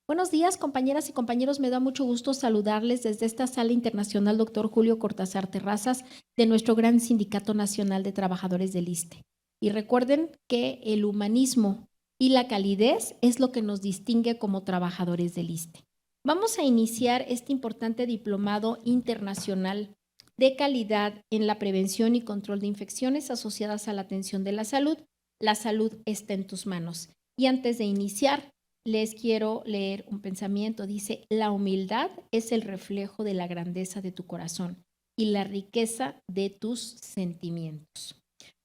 Buenos días, compañeras y compañeros. Me da mucho gusto saludarles desde esta Sala Internacional Doctor Julio Cortázar Terrazas de nuestro gran Sindicato Nacional de Trabajadores del ISSSTE. Y recuerden que el humanismo y la calidez es lo que nos distingue como trabajadores del ISSSTE. Vamos a iniciar este importante diplomado internacional de calidad en la prevención y control de infecciones asociadas a la atención de la salud. La salud está en tus manos. Y antes de iniciar, les quiero leer un pensamiento. Dice: la humildad es el reflejo de la grandeza de tu corazón y la riqueza de tus sentimientos.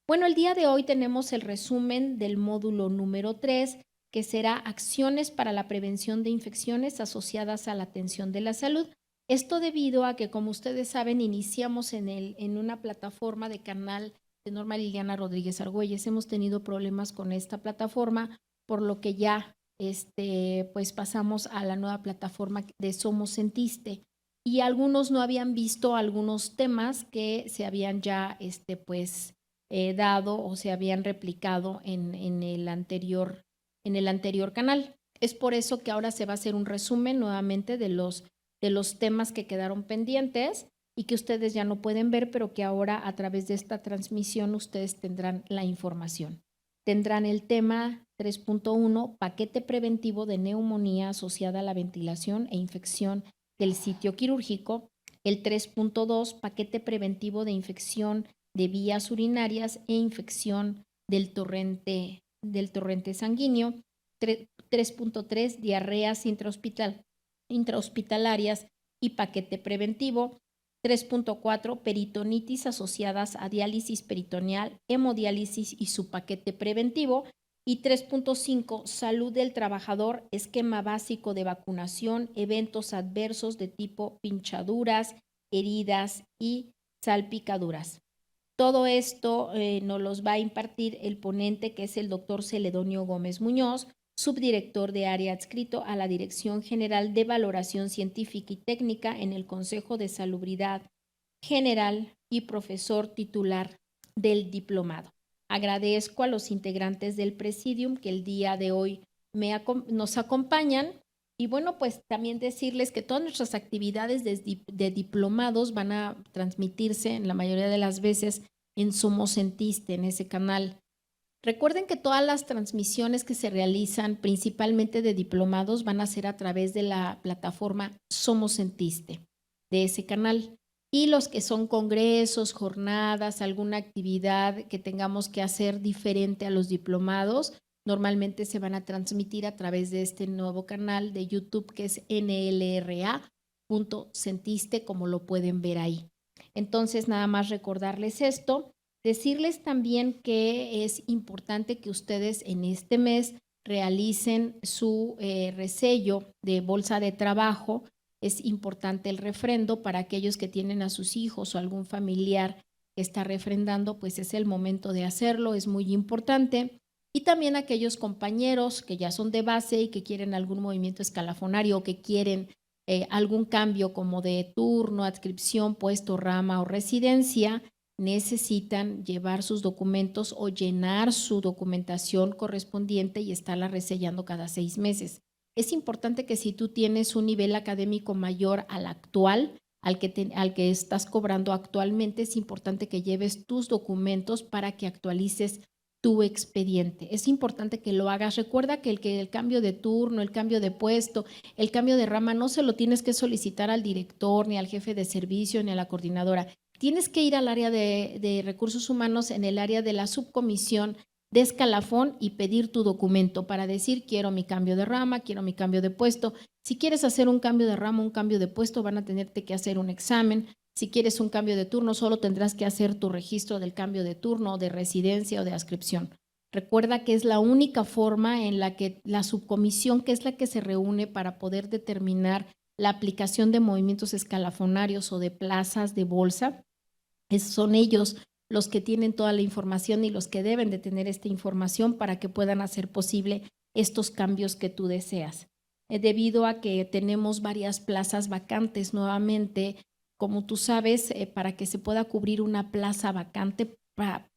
Bueno, el día de hoy tenemos el resumen del módulo número 3, que será acciones para la prevención de infecciones asociadas a la atención de la salud. Esto debido a que, como ustedes saben, iniciamos en una plataforma de canal de Norma Liliana Rodríguez Argüelles. Hemos tenido problemas con esta plataforma, por lo que ya pues pasamos a la nueva plataforma de Somos Sentiste, y algunos no habían visto algunos temas que se habían ya dado o se habían replicado en el anterior canal. Es por eso que ahora se va a hacer un resumen nuevamente de los temas que quedaron pendientes y que ustedes ya no pueden ver, pero que ahora a través de esta transmisión ustedes tendrán la información. Tendrán el tema 3.1, paquete preventivo de neumonía asociada a la ventilación e infección del sitio quirúrgico. El 3.2, paquete preventivo de infección de vías urinarias e infección del torrente sanguíneo. 3.3, diarreas intrahospitalarias y paquete preventivo. 3.4, peritonitis asociadas a diálisis peritoneal, hemodiálisis y su paquete preventivo. Y 3.5, salud del trabajador, esquema básico de vacunación, eventos adversos de tipo pinchaduras, heridas y salpicaduras. Todo esto nos los va a impartir el ponente, que es el doctor Celedonio Gómez Muñoz, subdirector de área adscrito a la Dirección General de Valoración Científica y Técnica en el Consejo de Salubridad General y profesor titular del diplomado. Agradezco a los integrantes del Presidium que el día de hoy nos acompañan. Y bueno, pues también decirles que todas nuestras actividades de diplomados van a transmitirse en la mayoría de las veces en Somos Sentiste, en ese canal. Recuerden que todas las transmisiones que se realizan principalmente de diplomados van a ser a través de la plataforma Somos Sentiste, de ese canal. Y los que son congresos, jornadas, alguna actividad que tengamos que hacer diferente a los diplomados, normalmente se van a transmitir a través de este nuevo canal de YouTube, que es nlra.sentiste, como lo pueden ver ahí. Entonces, nada más recordarles esto. Decirles también que es importante que ustedes en este mes realicen su resello de bolsa de trabajo. Es importante el refrendo para aquellos que tienen a sus hijos o algún familiar que está refrendando, pues es el momento de hacerlo, es muy importante. Y también aquellos compañeros que ya son de base y que quieren algún movimiento escalafonario o que quieren algún cambio como de turno, adscripción, puesto, rama o residencia, necesitan llevar sus documentos o llenar su documentación correspondiente y estarla resellando cada 6 meses. Es importante que si tú tienes un nivel académico mayor al actual, al que estás cobrando actualmente, es importante que lleves tus documentos para que actualices tu expediente. Es importante que lo hagas. Recuerda que el cambio de turno, el cambio de puesto, el cambio de rama, no se lo tienes que solicitar al director, ni al jefe de servicio, ni a la coordinadora. Tienes que ir al área de recursos humanos, en el área de la subcomisión de escalafón, y pedir tu documento para decir: quiero mi cambio de rama, quiero mi cambio de puesto. Si quieres hacer un cambio de rama, un cambio de puesto, van a tenerte que hacer un examen. Si quieres un cambio de turno, solo tendrás que hacer tu registro del cambio de turno, de residencia o de adscripción. Recuerda que es la única forma en la que la subcomisión, que es la que se reúne para poder determinar la aplicación de movimientos escalafonarios o de plazas de bolsa, son ellos los que tienen toda la información y los que deben de tener esta información para que puedan hacer posible estos cambios que tú deseas. Debido a que tenemos varias plazas vacantes nuevamente, como tú sabes, para que se pueda cubrir una plaza vacante,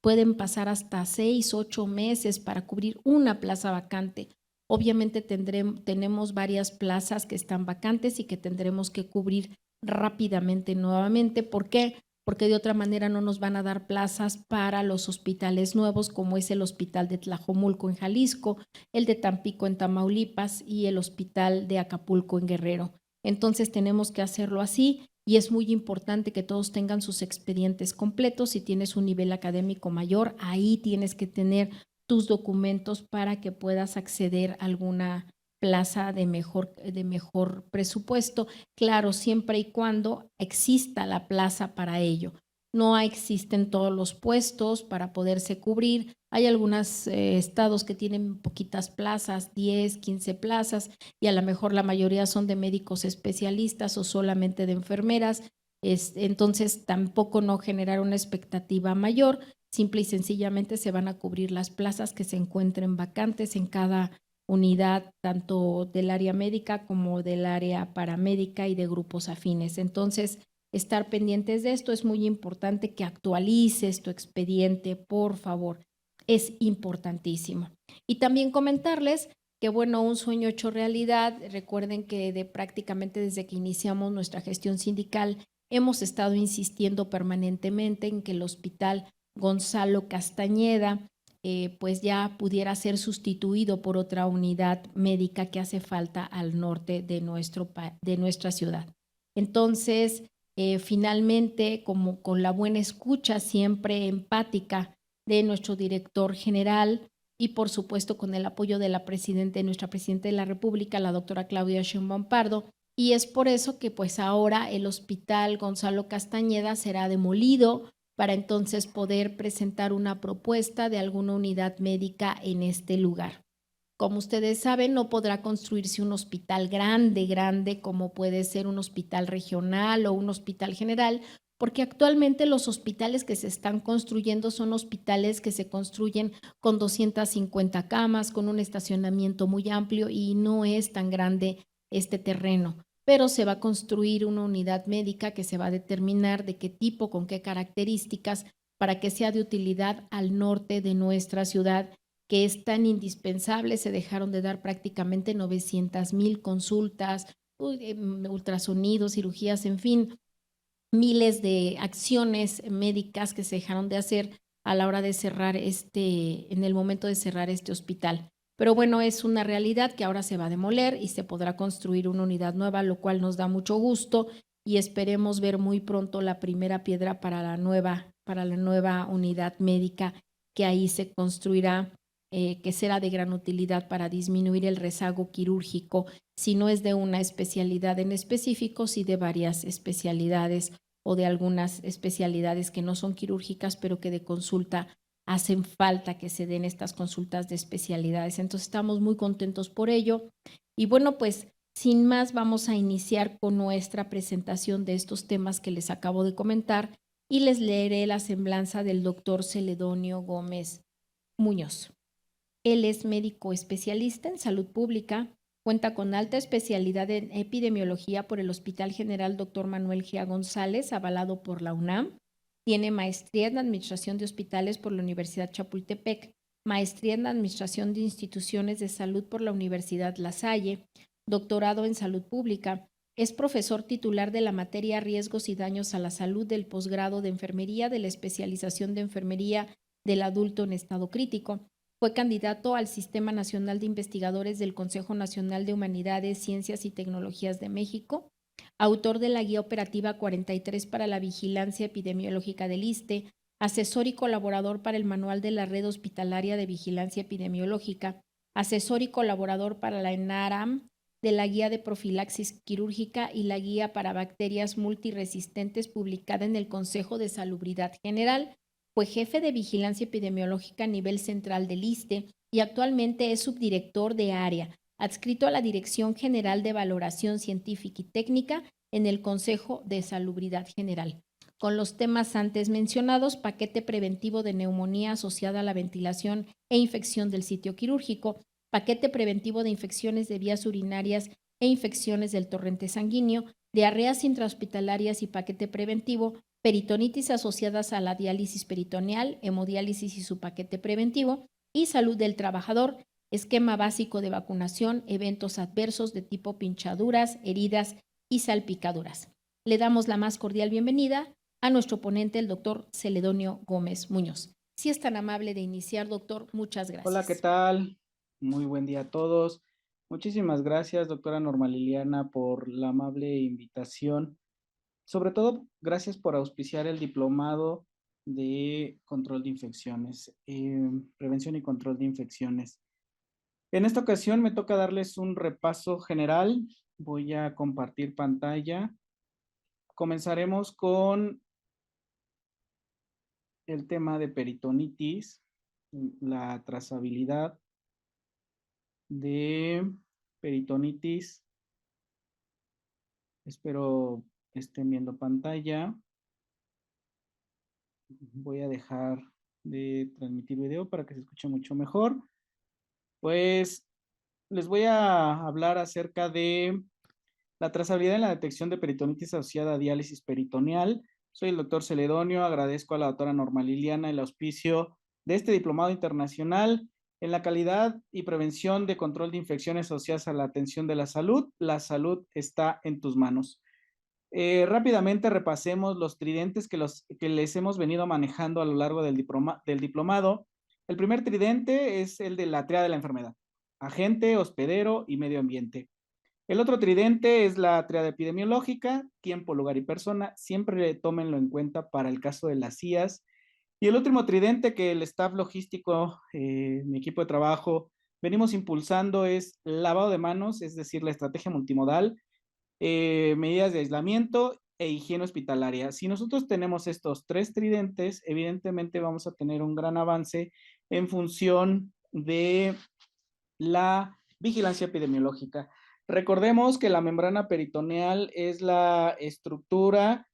pueden pasar hasta 6, 8 meses para cubrir una plaza vacante. obviamente tenemos varias plazas que están vacantes y que tendremos que cubrir rápidamente nuevamente. ¿Por qué? Porque de otra manera no nos van a dar plazas para los hospitales nuevos, como es el Hospital de Tlajomulco en Jalisco, el de Tampico en Tamaulipas y el Hospital de Acapulco en Guerrero. Entonces tenemos que hacerlo así y es muy importante que todos tengan sus expedientes completos. Si tienes un nivel académico mayor, ahí tienes que tener tus documentos para que puedas acceder a alguna plaza de mejor presupuesto. Claro, siempre y cuando exista la plaza para ello. No existen todos los puestos para poderse cubrir. Hay algunos estados que tienen poquitas plazas, 10, 15 plazas, y a lo mejor la mayoría son de médicos especialistas o solamente de enfermeras. Entonces tampoco no generar una expectativa mayor, simple y sencillamente se van a cubrir las plazas que se encuentren vacantes en cada unidad, tanto del área médica como del área paramédica y de grupos afines. Entonces, estar pendientes de esto es muy importante, que actualices tu expediente, por favor, es importantísimo. Y también comentarles que, bueno, un sueño hecho realidad. Recuerden que prácticamente desde que iniciamos nuestra gestión sindical hemos estado insistiendo permanentemente en que el Hospital Gonzalo Castañeda pues ya pudiera ser sustituido por otra unidad médica que hace falta al norte de nuestra ciudad. Entonces, finalmente, como con la buena escucha siempre empática de nuestro director general y por supuesto con el apoyo de nuestra presidenta de la República, la doctora Claudia Sheinbaum Pardo, y es por eso que pues ahora el Hospital Gonzalo Castañeda será demolido para entonces poder presentar una propuesta de alguna unidad médica en este lugar. Como ustedes saben, no podrá construirse un hospital grande como puede ser un hospital regional o un hospital general, porque actualmente los hospitales que se están construyendo son hospitales que se construyen con 250 camas, con un estacionamiento muy amplio y no es tan grande este terreno. Pero se va a construir una unidad médica que se va a determinar de qué tipo, con qué características, para que sea de utilidad al norte de nuestra ciudad, que es tan indispensable. Se dejaron de dar prácticamente 900,000 consultas, ultrasonidos, cirugías, en fin, miles de acciones médicas que se dejaron de hacer a la hora de cerrar en el momento de cerrar este hospital. Pero bueno, es una realidad que ahora se va a demoler y se podrá construir una unidad nueva, lo cual nos da mucho gusto y esperemos ver muy pronto la primera piedra para la nueva unidad médica que ahí se construirá, que será de gran utilidad para disminuir el rezago quirúrgico, si no es de una especialidad en específico, sí de varias especialidades o de algunas especialidades que no son quirúrgicas, pero que de consulta hacen falta que se den estas consultas de especialidades. Entonces estamos muy contentos por ello. Y bueno, pues sin más vamos a iniciar con nuestra presentación de estos temas que les acabo de comentar y les leeré la semblanza del doctor Celedonio Gómez Muñoz. Él es médico especialista en salud pública, cuenta con alta especialidad en epidemiología por el Hospital General Dr. Manuel G. González, avalado por la UNAM. Tiene maestría en Administración de Hospitales por la Universidad Chapultepec, maestría en Administración de Instituciones de Salud por la Universidad La Salle, doctorado en Salud Pública. Es profesor titular de la materia Riesgos y Daños a la Salud del posgrado de Enfermería de la especialización de Enfermería del Adulto en Estado Crítico. Fue candidato al Sistema Nacional de Investigadores del Consejo Nacional de Humanidades, Ciencias y Tecnologías de México, autor de la Guía Operativa 43 para la Vigilancia Epidemiológica del ISSSTE, asesor y colaborador para el Manual de la Red Hospitalaria de Vigilancia Epidemiológica, asesor y colaborador para la ENARAM de la Guía de Profilaxis Quirúrgica y la Guía para Bacterias Multiresistentes publicada en el Consejo de Salubridad General. Fue jefe de vigilancia epidemiológica a nivel central del ISSSTE y actualmente es subdirector de área, adscrito a la Dirección General de Valoración Científica y Técnica en el Consejo de Salubridad General. Con los temas antes mencionados, paquete preventivo de neumonía asociada a la ventilación e infección del sitio quirúrgico, paquete preventivo de infecciones de vías urinarias e infecciones del torrente sanguíneo, diarreas intrahospitalarias y paquete preventivo, peritonitis asociadas a la diálisis peritoneal, hemodiálisis y su paquete preventivo, y salud del trabajador, esquema básico de vacunación, eventos adversos de tipo pinchaduras, heridas y salpicaduras. Le damos la más cordial bienvenida a nuestro ponente, el doctor Celedonio Gómez Muñoz. Si es tan amable de iniciar, doctor, muchas Hola, ¿qué gracias. tal? Muy buen día a todos. Muchísimas gracias, doctora Norma Liliana, por la amable invitación. Sobre todo, gracias por auspiciar el diplomado de control de infecciones, prevención y control de infecciones. En esta ocasión me toca darles un repaso general. Voy a compartir pantalla. Comenzaremos con el tema de peritonitis, la trazabilidad de peritonitis. Espero estén viendo pantalla. Voy a dejar de transmitir video para que se escuche mucho mejor. Pues les voy a hablar acerca de la trazabilidad en la detección de peritonitis asociada a diálisis peritoneal. Soy el doctor Celedonio. Agradezco a la doctora Norma Liliana el auspicio de este diplomado internacional en la calidad y prevención de control de infecciones asociadas a la atención de la salud. La salud está en tus manos. Rápidamente repasemos los tridentes que les hemos venido manejando a lo largo del diplomado. El primer tridente es el de la triada de la enfermedad: agente, hospedero y medio ambiente. El otro tridente es la triada epidemiológica: tiempo, lugar y persona. Siempre tómenlo en cuenta para el caso de las CIAs. Y el último tridente que el staff logístico, mi equipo de trabajo, venimos impulsando es lavado de manos, es decir, la estrategia multimodal, medidas de aislamiento e higiene hospitalaria. Si nosotros tenemos estos tres tridentes, evidentemente vamos a tener un gran avance en función de la vigilancia epidemiológica. Recordemos que la membrana peritoneal es la estructura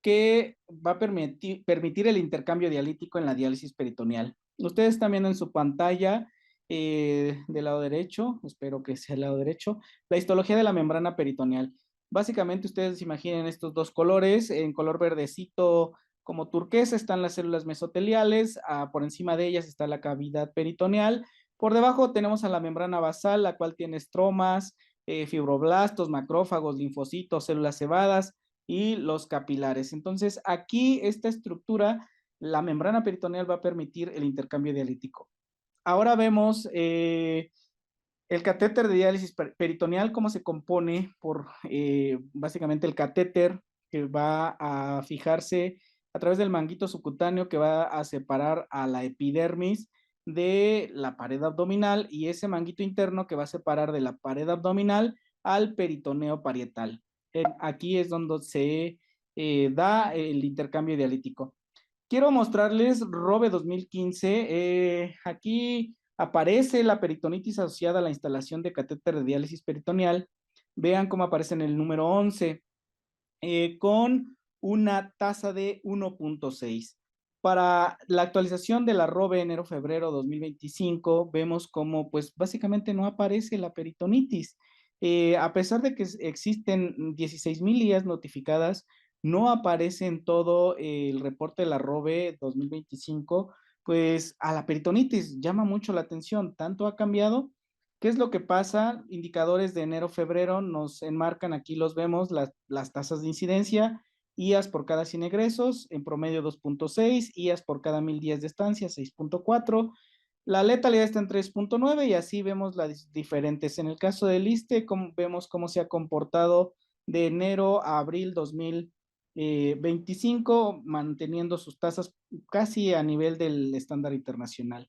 que va a permitir el intercambio dialítico en la diálisis peritoneal. Ustedes están viendo en su pantalla, del lado derecho, espero que sea el lado derecho, la histología de la membrana peritoneal. Básicamente ustedes imaginen estos dos colores. En color verdecito como turquesa están las células mesoteliales, por encima de ellas está la cavidad peritoneal. Por debajo tenemos a la membrana basal, la cual tiene estromas, fibroblastos, macrófagos, linfocitos, células cebadas y los capilares. Entonces, aquí esta estructura, la membrana peritoneal, va a permitir el intercambio dialítico. Ahora vemos el catéter de diálisis peritoneal, cómo se compone por básicamente el catéter que va a fijarse a través del manguito subcutáneo que va a separar a la epidermis de la pared abdominal, y ese manguito interno que va a separar de la pared abdominal al peritoneo parietal. Aquí es donde se da el intercambio dialítico. Quiero mostrarles ROBE 2015. Aquí aparece la peritonitis asociada a la instalación de catéter de diálisis peritoneal. Vean cómo aparece en el número 11, con una tasa de 1.6. Para la actualización de la ROBE enero-febrero 2025, vemos cómo pues básicamente no aparece la peritonitis. A pesar de que existen 16,000 IAs notificadas, no aparece en todo el reporte de la ROBE 2025, pues a la peritonitis llama mucho la atención. Tanto ha cambiado. ¿Qué es lo que pasa? Indicadores de enero-febrero nos enmarcan, aquí los vemos, las tasas de incidencia: IAs por cada 100 egresos, en promedio 2.6, IAs por cada 1,000 días de estancia, 6.4, la letalidad está en 3.9, y así vemos las diferentes. En el caso del ISSSTE, vemos cómo se ha comportado de enero a abril 2025, manteniendo sus tasas casi a nivel del estándar internacional.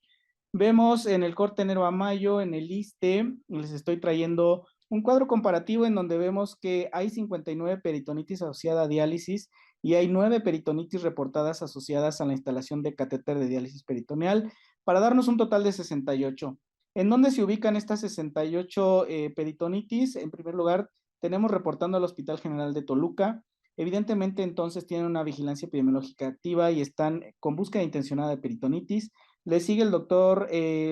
Vemos en el corte enero a mayo, en el ISSSTE, les estoy trayendo un cuadro comparativo en donde vemos que hay 59 peritonitis asociada a diálisis y hay 9 peritonitis reportadas asociadas a la instalación de catéter de diálisis peritoneal, para darnos un total de 68. ¿En dónde se ubican estas 68 peritonitis? En primer lugar, tenemos reportando al Hospital General de Toluca. Evidentemente, entonces tienen una vigilancia epidemiológica activa y están con búsqueda intencionada de peritonitis. Le sigue el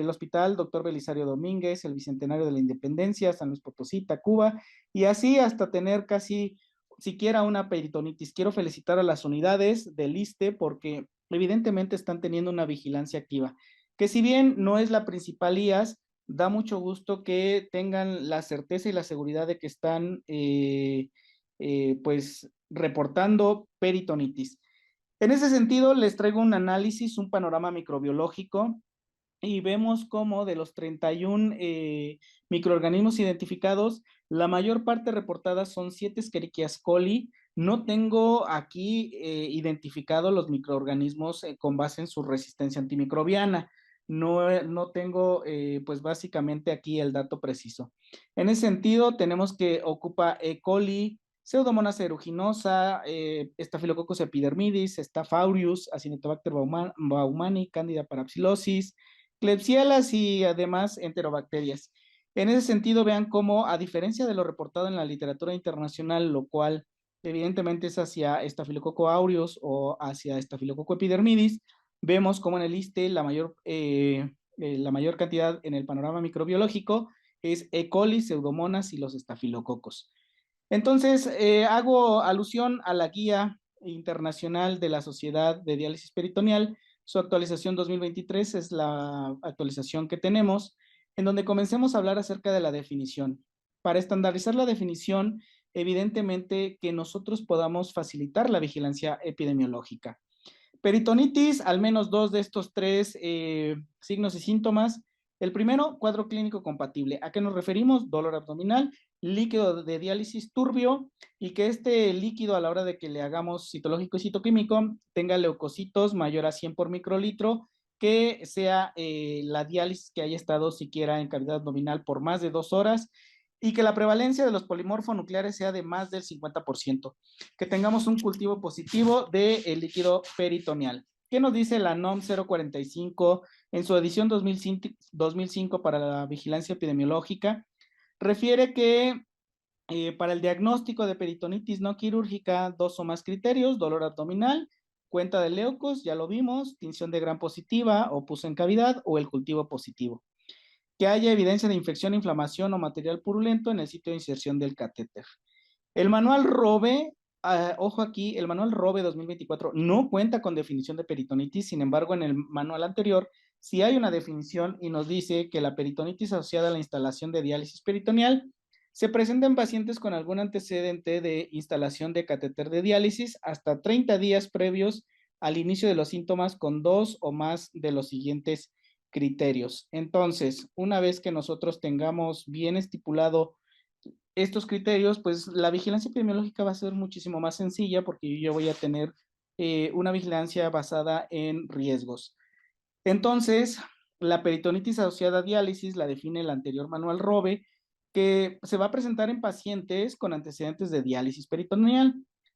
hospital doctor Belisario Domínguez, el Bicentenario de la Independencia, San Luis Potosí, Tacuba, y así hasta tener casi siquiera una peritonitis. Quiero felicitar a las unidades del ISSSTE porque evidentemente están teniendo una vigilancia activa, que si bien no es la principal IAS, da mucho gusto que tengan la certeza y la seguridad de que están pues reportando peritonitis. En ese sentido, les traigo un análisis, un panorama microbiológico y vemos cómo de los 31 microorganismos identificados, la mayor parte reportadas son 7 Escherichia coli. No tengo aquí identificado los microorganismos con base en su resistencia antimicrobiana. No tengo, pues básicamente aquí el dato preciso. En ese sentido, tenemos que ocupa E. coli, Pseudomonas aeruginosa, Staphylococcus epidermidis, Staph aureus, Acinetobacter baumani, Candida parapsilosis, Klebsiella y además enterobacterias. En ese sentido, vean cómo, a diferencia de lo reportado en la literatura internacional, lo cual evidentemente es hacia Staphylococcus aureus o hacia Staphylococcus epidermidis, vemos cómo en el ISSSTE la mayor cantidad en el panorama microbiológico es E. coli, Pseudomonas y los estafilococos. Entonces, hago alusión a la guía internacional de la Sociedad de Diálisis Peritoneal. Su actualización 2023 es la actualización que tenemos, en donde comencemos a hablar acerca de la definición. Para estandarizar la definición, evidentemente que nosotros podamos facilitar la vigilancia epidemiológica. Peritonitis, al menos 2 de estos 3 signos y síntomas. El primero, cuadro clínico compatible. ¿A qué nos referimos? Dolor abdominal, líquido de diálisis turbio y que este líquido a la hora de que le hagamos citológico y citoquímico tenga leucocitos mayor a 100 por microlitro, que sea la diálisis que haya estado siquiera en cavidad abdominal por más de 2 horas y que la prevalencia de los polimorfonucleares sea de más del 50%, que tengamos un cultivo positivo del líquido peritoneal. ¿Qué nos dice la NOM 045 en su edición 2005 para la vigilancia epidemiológica? Refiere que para el diagnóstico de peritonitis no quirúrgica, 2 o más criterios: dolor abdominal, cuenta de leucos, ya lo vimos, tinción de gram positiva o pus en cavidad o el cultivo positivo. Que haya evidencia de infección, inflamación o material purulento en el sitio de inserción del catéter. El manual ROBE, ojo aquí, el manual ROBE 2024 no cuenta con definición de peritonitis, sin embargo, en el manual anterior sí hay una definición y nos dice que la peritonitis asociada a la instalación de diálisis peritoneal se presenta en pacientes con algún antecedente de instalación de catéter de diálisis hasta 30 días previos al inicio de los síntomas con 2 o más de los siguientes criterios. Entonces, una vez que nosotros tengamos bien estipulado estos criterios, pues la vigilancia epidemiológica va a ser muchísimo más sencilla porque yo voy a tener una vigilancia basada en riesgos. Entonces, la peritonitis asociada a diálisis la define el anterior manual ROBE, que se va a presentar en pacientes con antecedentes de diálisis peritoneal.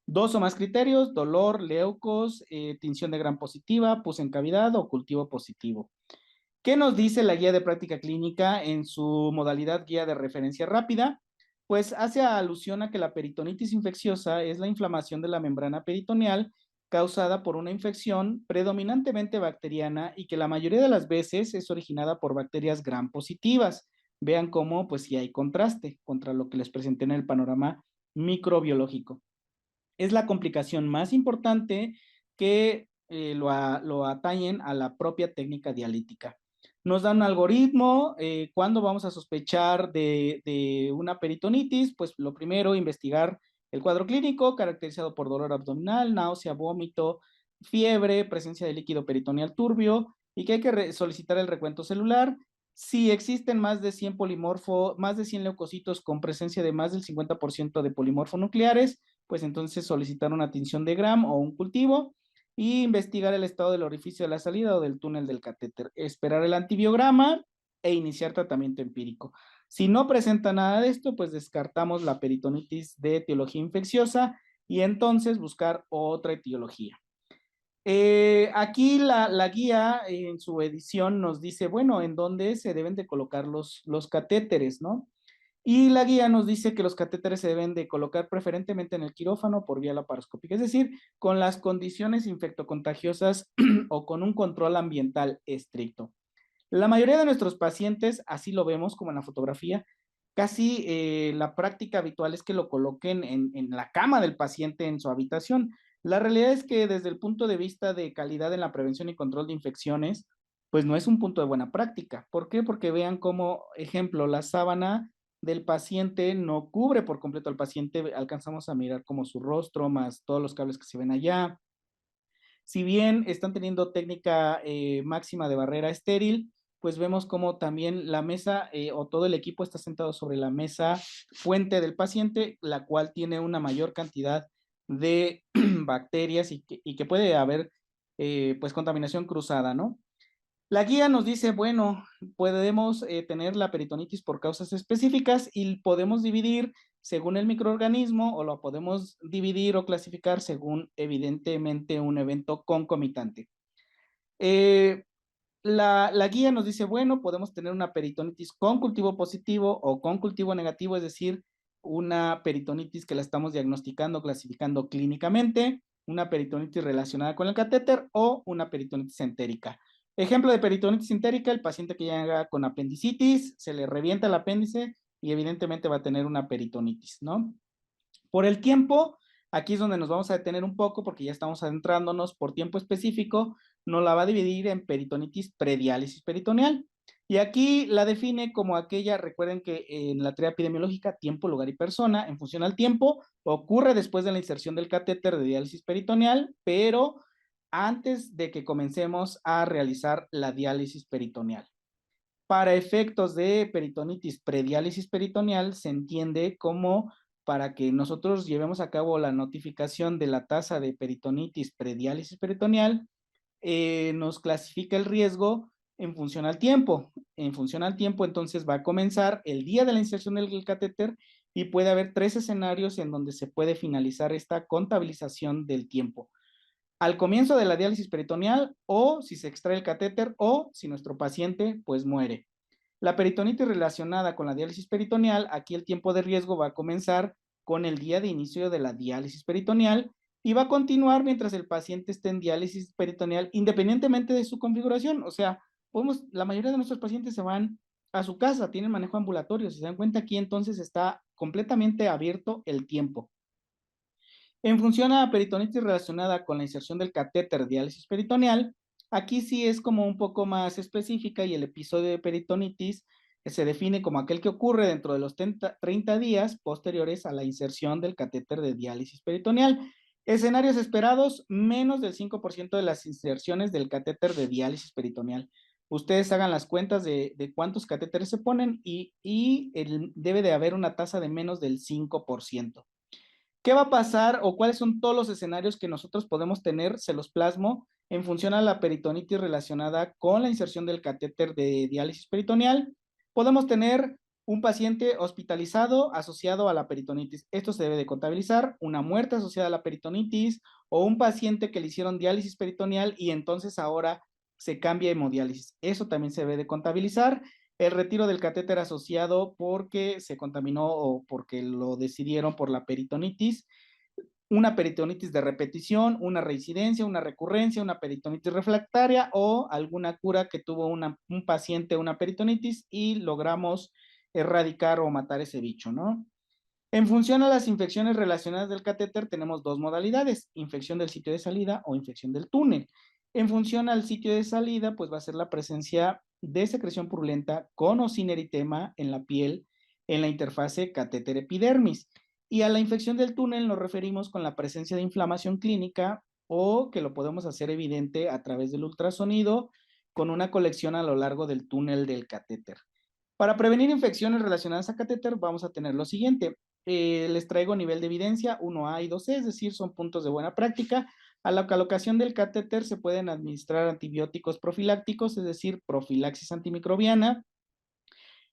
2 o más criterios: dolor, leucos, tinción de gram positiva, pus en cavidad o cultivo positivo. ¿Qué nos dice la guía de práctica clínica en su modalidad guía de referencia rápida? Pues hace alusión a que la peritonitis infecciosa es la inflamación de la membrana peritoneal causada por una infección predominantemente bacteriana y que la mayoría de las veces es originada por bacterias gram positivas. Vean cómo, pues sí hay contraste contra lo que les presenté en el panorama microbiológico. Es la complicación más importante que lo atañen a la propia técnica dialítica. Nos da un algoritmo. ¿Cuándo vamos a sospechar de una peritonitis? Pues lo primero, investigar el cuadro clínico caracterizado por dolor abdominal, náusea, vómito, fiebre, presencia de líquido peritoneal turbio y que hay que solicitar el recuento celular. Si existen más de 100 más de 100 leucocitos con presencia de más del 50% de polimorfo nucleares, pues entonces solicitar una tinción de gram o un cultivo y investigar el estado del orificio de la salida o del túnel del catéter, esperar el antibiograma e iniciar tratamiento empírico. Si no presenta nada de esto, pues descartamos la peritonitis de etiología infecciosa y entonces buscar otra etiología. Aquí la guía en su edición nos dice, bueno, en dónde se deben de colocar los catéteres, ¿no? Y la guía nos dice que los catéteres se deben de colocar preferentemente en el quirófano por vía laparoscópica, es decir, con las condiciones infectocontagiosas o con un control ambiental estricto. La mayoría de nuestros pacientes, así lo vemos como en la fotografía, casi la práctica habitual es que lo coloquen en la cama del paciente en su habitación. La realidad es que desde el punto de vista de calidad en la prevención y control de infecciones, pues no es un punto de buena práctica. ¿Por qué? Porque vean como ejemplo, la sábana del paciente no cubre por completo al paciente, alcanzamos a mirar como su rostro, más todos los cables que se ven allá. Si bien están teniendo técnica máxima de barrera estéril, pues vemos como también la mesa o todo el equipo está sentado sobre la mesa fuente del paciente, la cual tiene una mayor cantidad de bacterias y que puede haber pues contaminación cruzada, ¿no? La guía nos dice, bueno, podemos tener la peritonitis por causas específicas y podemos dividir según el microorganismo o lo podemos dividir o clasificar según evidentemente un evento concomitante. Eh, la guía nos dice, bueno, podemos tener una peritonitis con cultivo positivo o con cultivo negativo, es decir, una peritonitis que la estamos diagnosticando, clasificando clínicamente, una peritonitis relacionada con el catéter o una peritonitis entérica. Ejemplo de peritonitis entérica, el paciente que llega con apendicitis, se le revienta el apéndice y evidentemente va a tener una peritonitis, ¿no? Por el tiempo, aquí es donde nos vamos a detener un poco porque ya estamos adentrándonos por tiempo específico, nos la va a dividir en peritonitis prediálisis peritoneal. Y aquí la define como aquella, recuerden que en la teoría epidemiológica, tiempo, lugar y persona, en función al tiempo, ocurre después de la inserción del catéter de diálisis peritoneal, pero antes de que comencemos a realizar la diálisis peritoneal. Para efectos de peritonitis prediálisis peritoneal, se entiende como para que nosotros llevemos a cabo la notificación de la tasa de peritonitis prediálisis peritoneal, nos clasifica el riesgo en función al tiempo. En función al tiempo, entonces va a comenzar el día de la inserción del catéter y puede haber 3 escenarios en donde se puede finalizar esta contabilización del tiempo. Al comienzo de la diálisis peritoneal o si se extrae el catéter o si nuestro paciente pues muere. La peritonitis relacionada con la diálisis peritoneal, aquí el tiempo de riesgo va a comenzar con el día de inicio de la diálisis peritoneal y va a continuar mientras el paciente esté en diálisis peritoneal independientemente de su configuración. O sea, la mayoría de nuestros pacientes se van a su casa, tienen manejo ambulatorio. Si se dan cuenta aquí, entonces está completamente abierto el tiempo. En función a la peritonitis relacionada con la inserción del catéter diálisis peritoneal, aquí sí es como un poco más específica y el episodio de peritonitis se define como aquel que ocurre dentro de los 30 días posteriores a la inserción del catéter de diálisis peritoneal. Escenarios esperados, menos del 5% de las inserciones del catéter de diálisis peritoneal. Ustedes hagan las cuentas de cuántos catéteres se ponen y debe de haber una tasa de menos del 5%. ¿Qué va a pasar o cuáles son todos los escenarios que nosotros podemos tener? Se los plasmo en función a la peritonitis relacionada con la inserción del catéter de diálisis peritoneal. Podemos tener un paciente hospitalizado asociado a la peritonitis. Esto se debe de contabilizar, una muerte asociada a la peritonitis o un paciente que le hicieron diálisis peritoneal y entonces ahora se cambia a hemodiálisis. Eso también se debe de contabilizar. El retiro del catéter asociado porque se contaminó o porque lo decidieron por la peritonitis, una peritonitis de repetición, una reincidencia, una recurrencia, una peritonitis refractaria o alguna cura que tuvo un paciente una peritonitis y logramos erradicar o matar ese bicho, ¿no? En función a las infecciones relacionadas del catéter, tenemos dos modalidades, infección del sitio de salida o infección del túnel. En función al sitio de salida, pues va a ser la presencia de secreción purulenta con o sin eritema en la piel en la interfase catéter-epidermis. Y a la infección del túnel nos referimos con la presencia de inflamación clínica o que lo podemos hacer evidente a través del ultrasonido con una colección a lo largo del túnel del catéter. Para prevenir infecciones relacionadas a catéter, vamos a tener lo siguiente. Les traigo nivel de evidencia 1A y 2C, es decir, son puntos de buena práctica. A la colocación del catéter se pueden administrar antibióticos profilácticos, es decir, profilaxis antimicrobiana.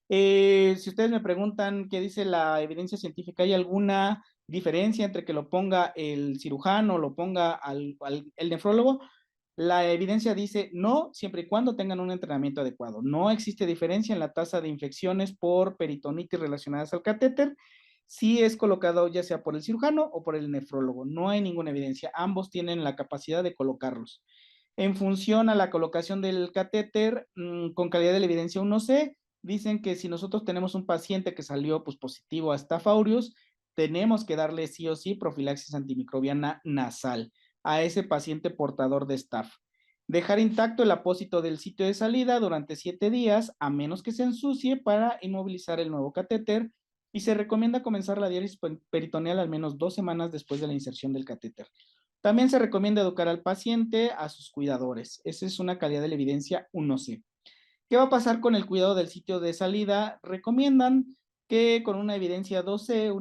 Si ustedes me preguntan qué dice la evidencia científica, ¿hay alguna diferencia entre que lo ponga el cirujano o lo ponga el nefrólogo? La evidencia dice no, siempre y cuando tengan un entrenamiento adecuado. No existe diferencia en la tasa de infecciones por peritonitis relacionadas al catéter si es colocado ya sea por el cirujano o por el nefrólogo. No hay ninguna evidencia. Ambos tienen la capacidad de colocarlos. En función a la colocación del catéter, con calidad de la evidencia 1C, dicen que si nosotros tenemos un paciente que salió pues, positivo a Staph aureus, tenemos que darle sí o sí profilaxis antimicrobiana nasal a ese paciente portador de Staph. Dejar intacto el apósito del sitio de salida durante 7 días, a menos que se ensucie, para inmovilizar el nuevo catéter, y se recomienda comenzar la diálisis peritoneal al menos 2 semanas después de la inserción del catéter. También se recomienda educar al paciente, a sus cuidadores. Esa es una calidad de la evidencia 1C. ¿Qué va a pasar con el cuidado del sitio de salida? Recomiendan que con una evidencia 2C,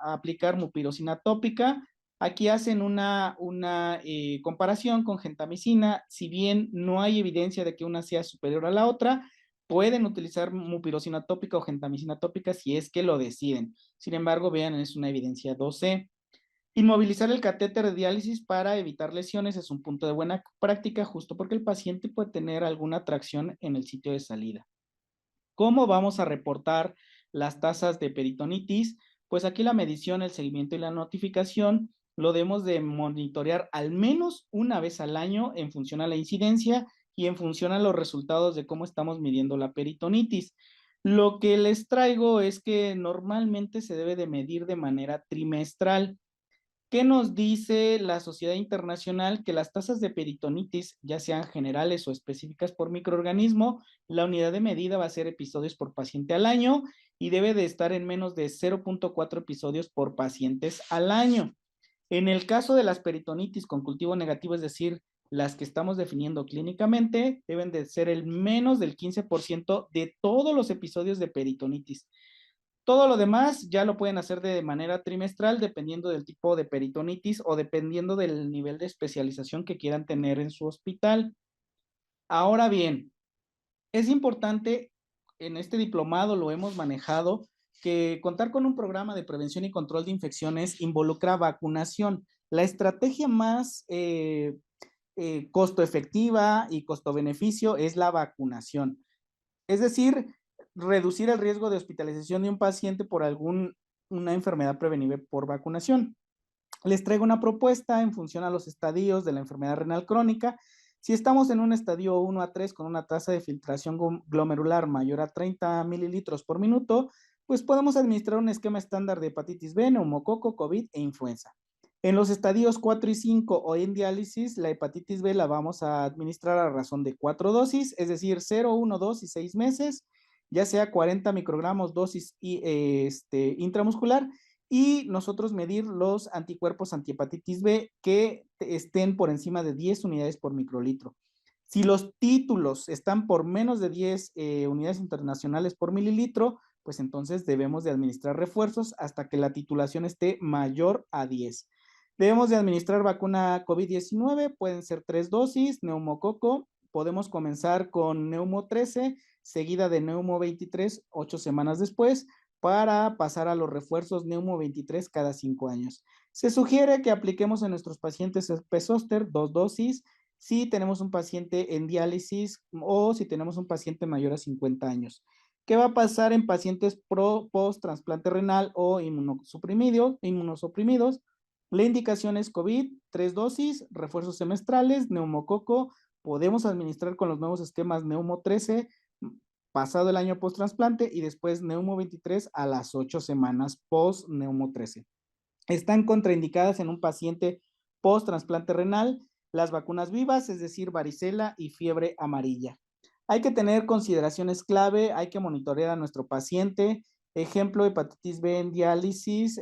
aplicar mupirocina tópica. Aquí hacen una comparación con gentamicina. Si bien no hay evidencia de que una sea superior a la otra, pueden utilizar mupirocina tópica o gentamicina tópica si es que lo deciden. Sin embargo, vean, es una evidencia 2C. Inmovilizar el catéter de diálisis para evitar lesiones es un punto de buena práctica, justo porque el paciente puede tener alguna tracción en el sitio de salida. ¿Cómo vamos a reportar las tasas de peritonitis? Pues aquí la medición, el seguimiento y la notificación lo debemos de monitorear al menos una vez al año en función a la incidencia y en función a los resultados de cómo estamos midiendo la peritonitis. Lo que les traigo es que normalmente se debe de medir de manera trimestral. ¿Qué nos dice la Sociedad Internacional? Que las tasas de peritonitis, ya sean generales o específicas por microorganismo, la unidad de medida va a ser episodios por paciente al año y debe de estar en menos de 0.4 episodios por pacientes al año. En el caso de las peritonitis con cultivo negativo, es decir, las que estamos definiendo clínicamente, deben de ser el menos del 15% de todos los episodios de peritonitis. Todo lo demás ya lo pueden hacer de manera trimestral dependiendo del tipo de peritonitis o dependiendo del nivel de especialización que quieran tener en su hospital. Ahora bien, es importante, en este diplomado lo hemos manejado, que contar con un programa de prevención y control de infecciones involucra vacunación. La estrategia más costo efectiva y costo-beneficio es la vacunación. Es decir, reducir el riesgo de hospitalización de un paciente por una enfermedad prevenible por vacunación. Les traigo una propuesta en función a los estadios de la enfermedad renal crónica. Si estamos en un estadio 1 a 3 con una tasa de filtración glomerular mayor a 30 mililitros por minuto, pues podemos administrar un esquema estándar de hepatitis B, neumococo, COVID e influenza. En los estadios 4 y 5 o en diálisis, la hepatitis B la vamos a administrar a razón de 4 dosis, es decir, 0, 1, 2 y 6 meses, ya sea 40 microgramos dosis intramuscular, y nosotros medir los anticuerpos antihepatitis B que estén por encima de 10 unidades por microlitro. Si los títulos están por menos de 10 unidades internacionales por mililitro, pues entonces debemos de administrar refuerzos hasta que la titulación esté mayor a 10. Debemos de administrar vacuna COVID-19, pueden ser 3 dosis, neumococo, podemos comenzar con neumo 13, seguida de neumo 23, 8 semanas después, para pasar a los refuerzos neumo 23 cada 5 años. Se sugiere que apliquemos en nuestros pacientes Pesoster 2 dosis si tenemos un paciente en diálisis o si tenemos un paciente mayor a 50 años. ¿Qué va a pasar en pacientes post trasplante renal o inmunosuprimidos? La indicación es COVID, 3 dosis, refuerzos semestrales, neumococo. Podemos administrar con los nuevos esquemas neumo 13 pasado el año post trasplante y después neumo 23 a las 8 semanas post neumo 13. Están contraindicadas en un paciente post trasplante renal las vacunas vivas, es decir, varicela y fiebre amarilla. Hay que tener consideraciones clave, hay que monitorear a nuestro paciente. Ejemplo, hepatitis B en diálisis,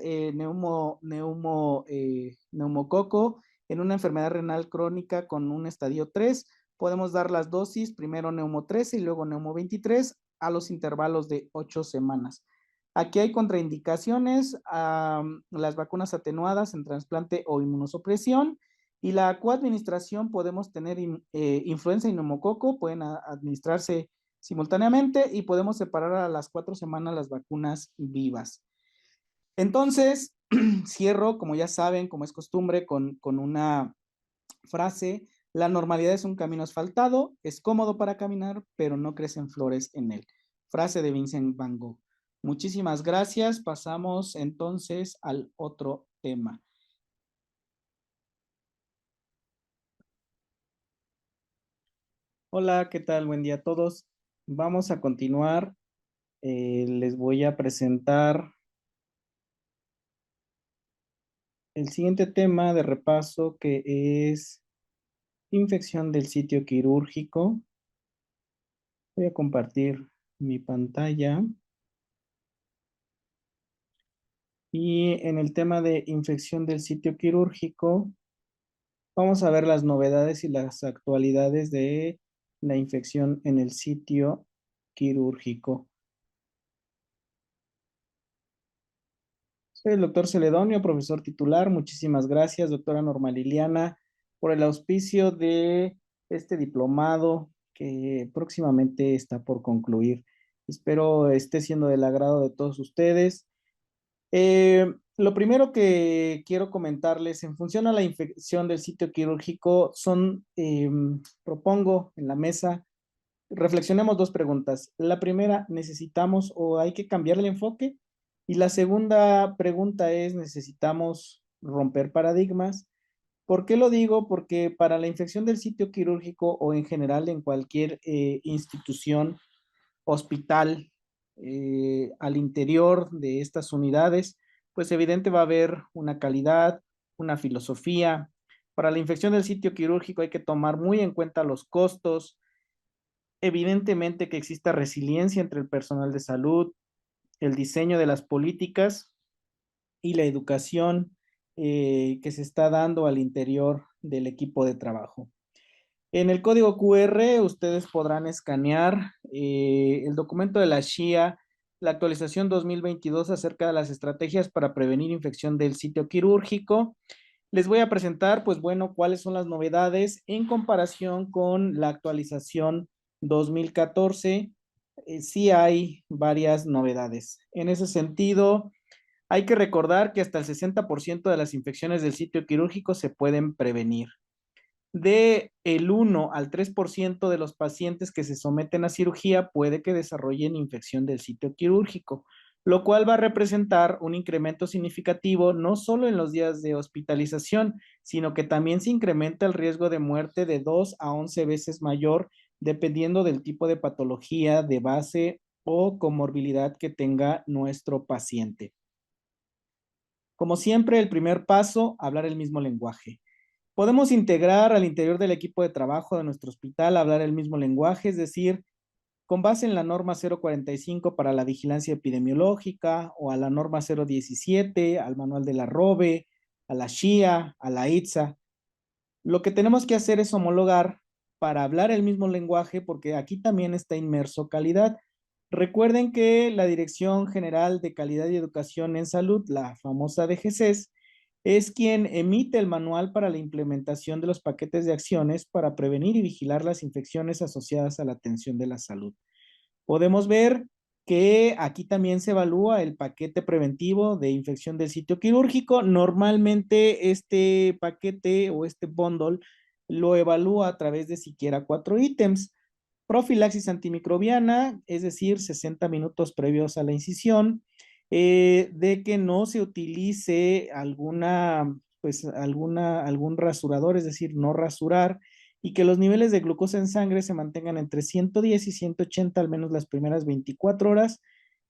neumococo en una enfermedad renal crónica con un estadio 3. Podemos dar las dosis, primero neumo 13 y luego neumo 23 a los intervalos de 8 semanas. Aquí hay contraindicaciones a las vacunas atenuadas en trasplante o inmunosupresión, y la coadministración podemos tener influenza y neumococo, pueden administrarse simultáneamente y podemos separar a las 4 semanas las vacunas vivas. Entonces, cierro, como ya saben, como es costumbre, con una frase: la normalidad es un camino asfaltado, es cómodo para caminar, pero no crecen flores en él. Frase de Vincent Van Gogh. Muchísimas gracias. Pasamos entonces al otro tema. Hola, ¿qué tal? Buen día a todos. Vamos a continuar. Les voy a presentar el siguiente tema de repaso, que es infección del sitio quirúrgico. Voy a compartir mi pantalla. Y en el tema de infección del sitio quirúrgico, vamos a ver las novedades y las actualidades de la infección en el sitio quirúrgico. Soy el doctor Celedonio, profesor titular. Muchísimas gracias, doctora Norma Liliana, por el auspicio de este diplomado que próximamente está por concluir. Espero esté siendo del agrado de todos ustedes. Lo primero que quiero comentarles en función a la infección del sitio quirúrgico propongo en la mesa, reflexionemos dos preguntas. La primera, ¿necesitamos o hay que cambiar el enfoque? Y la segunda pregunta es, ¿necesitamos romper paradigmas? ¿Por qué lo digo? Porque para la infección del sitio quirúrgico o en general en cualquier institución, hospital, al interior de estas unidades, pues evidente va a haber una calidad, una filosofía. Para la infección del sitio quirúrgico hay que tomar muy en cuenta los costos, evidentemente que exista resiliencia entre el personal de salud, el diseño de las políticas y la educación que se está dando al interior del equipo de trabajo. En el código QR ustedes podrán escanear el documento de la SHIA, la actualización 2022 acerca de las estrategias para prevenir infección del sitio quirúrgico. Les voy a presentar, pues bueno, cuáles son las novedades en comparación con la actualización 2014. Sí hay varias novedades. En ese sentido, hay que recordar que hasta el 60% de las infecciones del sitio quirúrgico se pueden prevenir. De el 1 al 3% de los pacientes que se someten a cirugía puede que desarrollen infección del sitio quirúrgico, lo cual va a representar un incremento significativo no solo en los días de hospitalización, sino que también se incrementa el riesgo de muerte de 2 a 11 veces mayor dependiendo del tipo de patología de base o comorbilidad que tenga nuestro paciente. Como siempre, el primer paso, hablar el mismo lenguaje. Podemos integrar al interior del equipo de trabajo de nuestro hospital, hablar el mismo lenguaje, es decir, con base en la norma 045 para la vigilancia epidemiológica o a la norma 017, al manual de la ROBE, a la SHIA, a la ITSA. Lo que tenemos que hacer es homologar para hablar el mismo lenguaje porque aquí también está inmerso calidad. Recuerden que la Dirección General de Calidad y Educación en Salud, la famosa DGCES, es quien emite el manual para la implementación de los paquetes de acciones para prevenir y vigilar las infecciones asociadas a la atención de la salud. Podemos ver que aquí también se evalúa el paquete preventivo de infección del sitio quirúrgico. Normalmente este paquete o este bundle lo evalúa a través de siquiera 4 ítems. Profilaxis antimicrobiana, es decir, 60 minutos previos a la incisión, de que no se utilice algún rasurador, es decir, no rasurar, y que los niveles de glucosa en sangre se mantengan entre 110 y 180 al menos las primeras 24 horas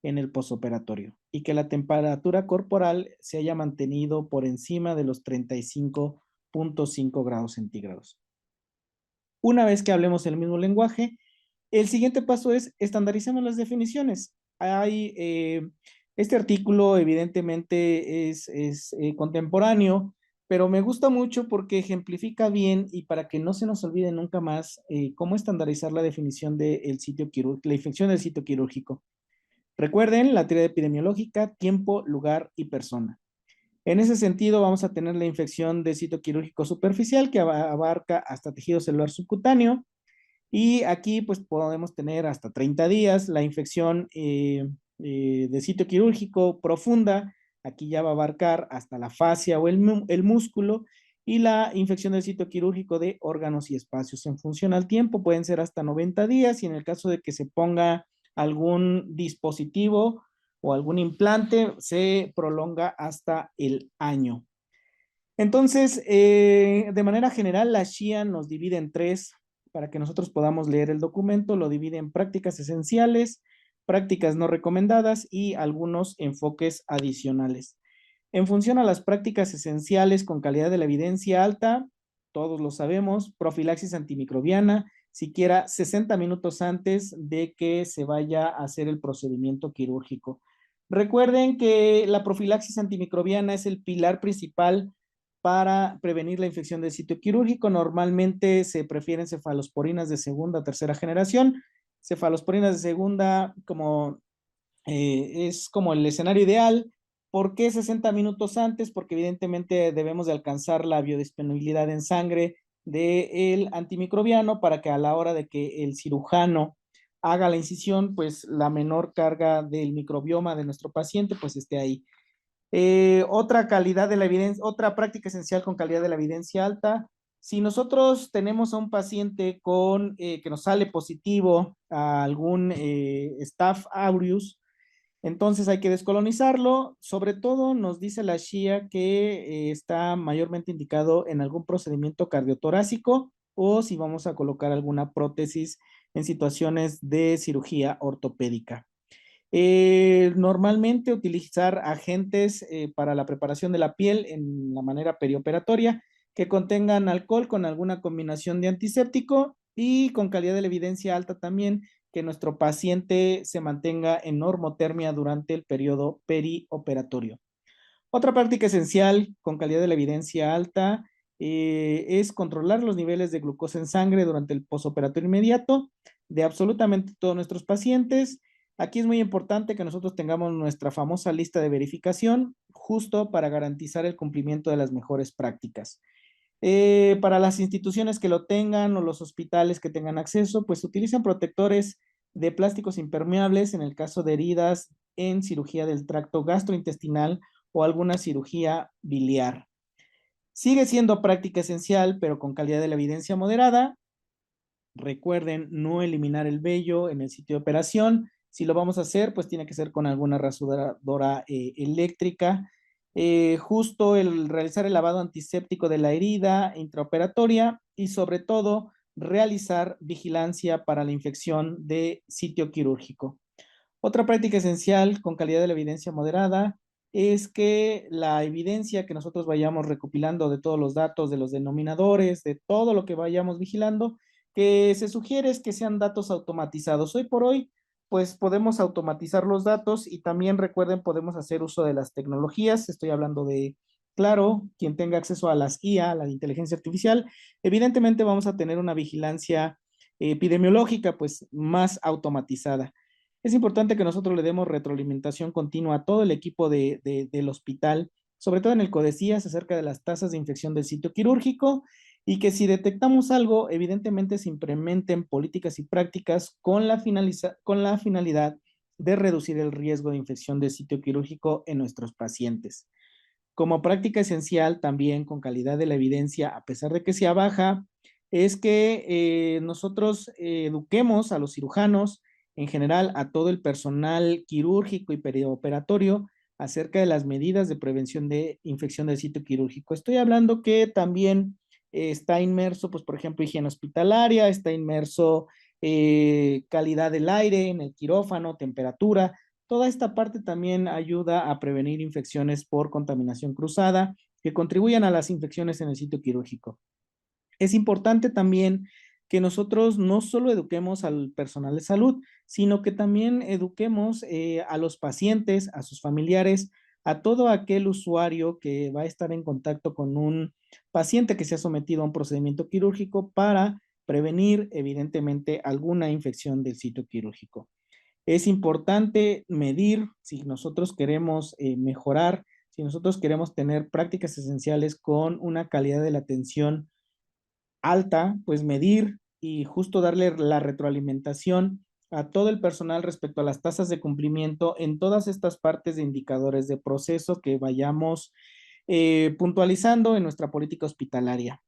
en el posoperatorio, y que la temperatura corporal se haya mantenido por encima de los 35.5 grados centígrados. Una vez que hablemos el mismo lenguaje, el siguiente paso es estandarizamos las definiciones. Este artículo evidentemente es contemporáneo, pero me gusta mucho porque ejemplifica bien y para que no se nos olvide nunca más cómo estandarizar la definición del sitio quirúrgico, la infección del sitio quirúrgico. Recuerden la teoría epidemiológica, tiempo, lugar y persona. En ese sentido, vamos a tener la infección de sitio quirúrgico superficial que abarca hasta tejido celular subcutáneo, y aquí pues podemos tener hasta 30 días la infección de sitio quirúrgico profunda. Aquí ya va a abarcar hasta la fascia o el músculo, y la infección del sitio quirúrgico de órganos y espacios en función al tiempo pueden ser hasta 90 días y en el caso de que se ponga algún dispositivo o algún implante se prolonga hasta el año. Entonces, de manera general, la SHIA nos divide en tres para que nosotros podamos leer el documento. Lo divide en prácticas esenciales, prácticas no recomendadas y algunos enfoques adicionales. En función a las prácticas esenciales con calidad de la evidencia alta, todos lo sabemos, profilaxis antimicrobiana, siquiera 60 minutos antes de que se vaya a hacer el procedimiento quirúrgico. Recuerden que la profilaxis antimicrobiana es el pilar principal para prevenir la infección del sitio quirúrgico. Normalmente se prefieren cefalosporinas de segunda o tercera generación. Cefalosporinas de segunda es como el escenario ideal. ¿Por qué 60 minutos antes? Porque evidentemente debemos de alcanzar la biodisponibilidad en sangre del antimicrobiano para que a la hora de que el cirujano haga la incisión, pues la menor carga del microbioma de nuestro paciente pues esté ahí. Otra calidad de la evidencia, otra práctica esencial con calidad de la evidencia alta. Si nosotros tenemos a un paciente que nos sale positivo a algún Staph aureus, entonces hay que descolonizarlo. Sobre todo nos dice la SHIA que está mayormente indicado en algún procedimiento cardiotorácico o si vamos a colocar alguna prótesis en situaciones de cirugía ortopédica. Normalmente utilizar agentes para la preparación de la piel en la manera perioperatoria que contengan alcohol con alguna combinación de antiséptico y con calidad de la evidencia alta también que nuestro paciente se mantenga en normotermia durante el periodo perioperatorio. Otra práctica esencial con calidad de la evidencia alta es controlar los niveles de glucosa en sangre durante el posoperatorio inmediato de absolutamente todos nuestros pacientes. Aquí es muy importante que nosotros tengamos nuestra famosa lista de verificación justo para garantizar el cumplimiento de las mejores prácticas. Para las instituciones que lo tengan o los hospitales que tengan acceso, pues utilizan protectores de plásticos impermeables en el caso de heridas en cirugía del tracto gastrointestinal o alguna cirugía biliar. Sigue siendo práctica esencial, pero con calidad de la evidencia moderada. Recuerden no eliminar el vello en el sitio de operación. Si lo vamos a hacer, pues tiene que ser con alguna rasuradora eléctrica. Justo el realizar el lavado antiséptico de la herida intraoperatoria y sobre todo realizar vigilancia para la infección de sitio quirúrgico. Otra práctica esencial con calidad de la evidencia moderada es que la evidencia que nosotros vayamos recopilando de todos los datos, de los denominadores, de todo lo que vayamos vigilando, que se sugiere es que sean datos automatizados. Hoy por hoy, pues podemos automatizar los datos y también recuerden, podemos hacer uso de las tecnologías. Estoy hablando de, claro, quien tenga acceso a las IA, a la inteligencia artificial, evidentemente vamos a tener una vigilancia epidemiológica pues más automatizada. Es importante que nosotros le demos retroalimentación continua a todo el equipo del hospital, sobre todo en el CODECIAS, acerca de las tasas de infección del sitio quirúrgico y que si detectamos algo, evidentemente se implementen políticas y prácticas con la finalidad de reducir el riesgo de infección del sitio quirúrgico en nuestros pacientes. Como práctica esencial, también con calidad de la evidencia, a pesar de que sea baja, es que nosotros eduquemos a los cirujanos, en general a todo el personal quirúrgico y perioperatorio acerca de las medidas de prevención de infección del sitio quirúrgico. Estoy hablando que también está inmerso, pues por ejemplo, higiene hospitalaria, está inmerso calidad del aire en el quirófano, temperatura. Toda esta parte también ayuda a prevenir infecciones por contaminación cruzada que contribuyan a las infecciones en el sitio quirúrgico. Es importante también que nosotros no solo eduquemos al personal de salud, sino que también eduquemos a los pacientes, a sus familiares, a todo aquel usuario que va a estar en contacto con un paciente que se ha sometido a un procedimiento quirúrgico para prevenir evidentemente alguna infección del sitio quirúrgico. Es importante medir si nosotros queremos mejorar, si nosotros queremos tener prácticas esenciales con una calidad de la atención alta, pues medir y justo darle la retroalimentación a todo el personal respecto a las tasas de cumplimiento en todas estas partes de indicadores de proceso que vayamos puntualizando en nuestra política hospitalaria.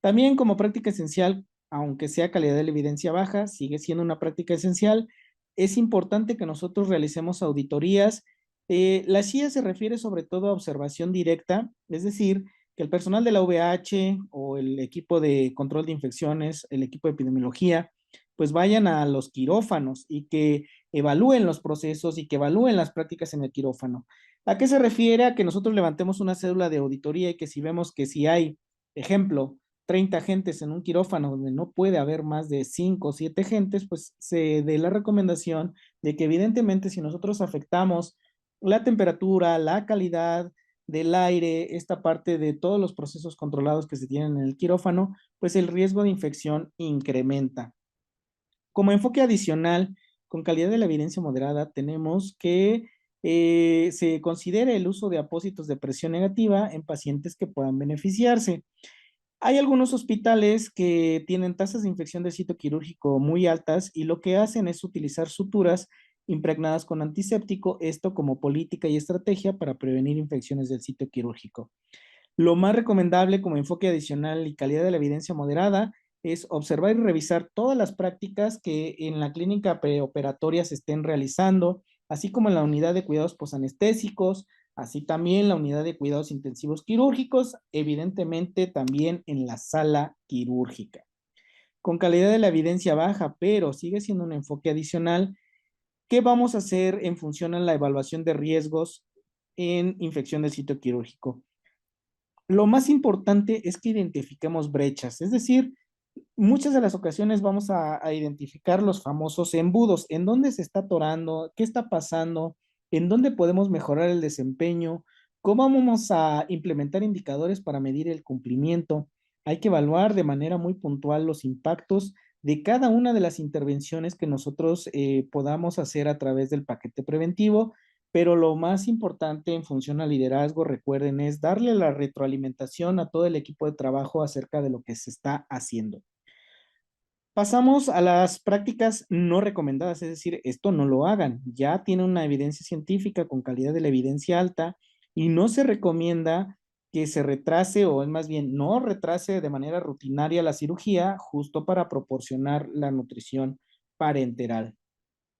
También como práctica esencial, aunque sea calidad de la evidencia baja, sigue siendo una práctica esencial. Es importante que nosotros realicemos auditorías. La CIA se refiere sobre todo a observación directa, es decir, que el personal de la VH o el equipo de control de infecciones, el equipo de epidemiología, pues vayan a los quirófanos y que evalúen los procesos y que evalúen las prácticas en el quirófano. ¿A qué se refiere? A que nosotros levantemos una cédula de auditoría y que si vemos que si hay, ejemplo, 30 gentes en un quirófano donde no puede haber más de 5 o 7 gentes, pues se dé la recomendación de que evidentemente si nosotros afectamos la temperatura, la calidad del aire, esta parte de todos los procesos controlados que se tienen en el quirófano, pues el riesgo de infección incrementa. Como enfoque adicional, con calidad de la evidencia moderada, tenemos que se considere el uso de apósitos de presión negativa en pacientes que puedan beneficiarse. Hay algunos hospitales que tienen tasas de infección del sitio quirúrgico muy altas y lo que hacen es utilizar suturas impregnadas con antiséptico, esto como política y estrategia para prevenir infecciones del sitio quirúrgico. Lo más recomendable como enfoque adicional y calidad de la evidencia moderada es observar y revisar todas las prácticas que en la clínica preoperatoria se estén realizando, así como en la unidad de cuidados posanestésicos, así también la unidad de cuidados intensivos quirúrgicos, evidentemente también en la sala quirúrgica. Con calidad de la evidencia baja, pero sigue siendo un enfoque adicional, ¿qué vamos a hacer en función a la evaluación de riesgos en infección del sitio quirúrgico? Lo más importante es que identifiquemos brechas, es decir, muchas de las ocasiones vamos a identificar los famosos embudos, en dónde se está atorando, qué está pasando, en dónde podemos mejorar el desempeño, cómo vamos a implementar indicadores para medir el cumplimiento. Hay que evaluar de manera muy puntual los impactos de cada una de las intervenciones que nosotros podamos hacer a través del paquete preventivo, pero lo más importante en función al liderazgo, recuerden, es darle la retroalimentación a todo el equipo de trabajo acerca de lo que se está haciendo. Pasamos a las prácticas no recomendadas, es decir, esto no lo hagan. Ya tiene una evidencia científica con calidad de la evidencia alta y no se recomienda que se retrase o es más bien no retrase de manera rutinaria la cirugía justo para proporcionar la nutrición parenteral.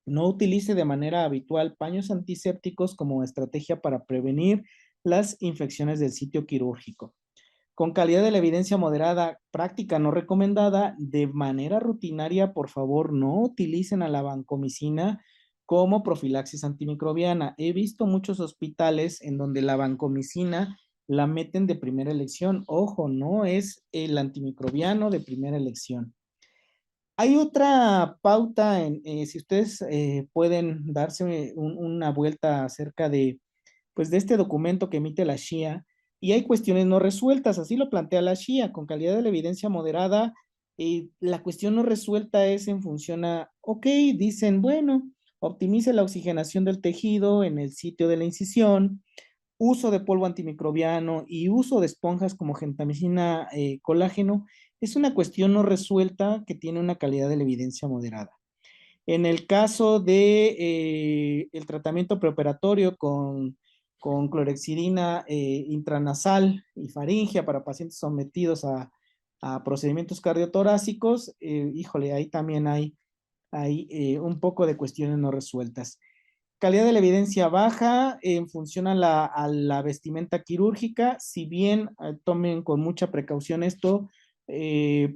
No utilice de manera habitual paños antisépticos como estrategia para prevenir las infecciones del sitio quirúrgico. Con calidad de la evidencia moderada, práctica no recomendada, de manera rutinaria, por favor, no utilicen a la vancomicina como profilaxis antimicrobiana. He visto muchos hospitales en donde la vancomicina la meten de primera elección. Ojo, no es el antimicrobiano de primera elección. Hay otra pauta, si ustedes pueden darse una vuelta acerca pues, de este documento que emite la SHIA, y hay cuestiones no resueltas, así lo plantea la SHIA, con calidad de la evidencia moderada, la cuestión no resuelta es en función a, ok, dicen, bueno, optimice la oxigenación del tejido en el sitio de la incisión, uso de polvo antimicrobiano y uso de esponjas como gentamicina colágeno, es una cuestión no resuelta que tiene una calidad de la evidencia moderada. En el caso de el tratamiento preoperatorio con clorexidina intranasal y faringia para pacientes sometidos a procedimientos cardiotorácicos, híjole, ahí también hay un poco de cuestiones no resueltas. Calidad de la evidencia baja en función a la vestimenta quirúrgica, si bien tomen con mucha precaución esto.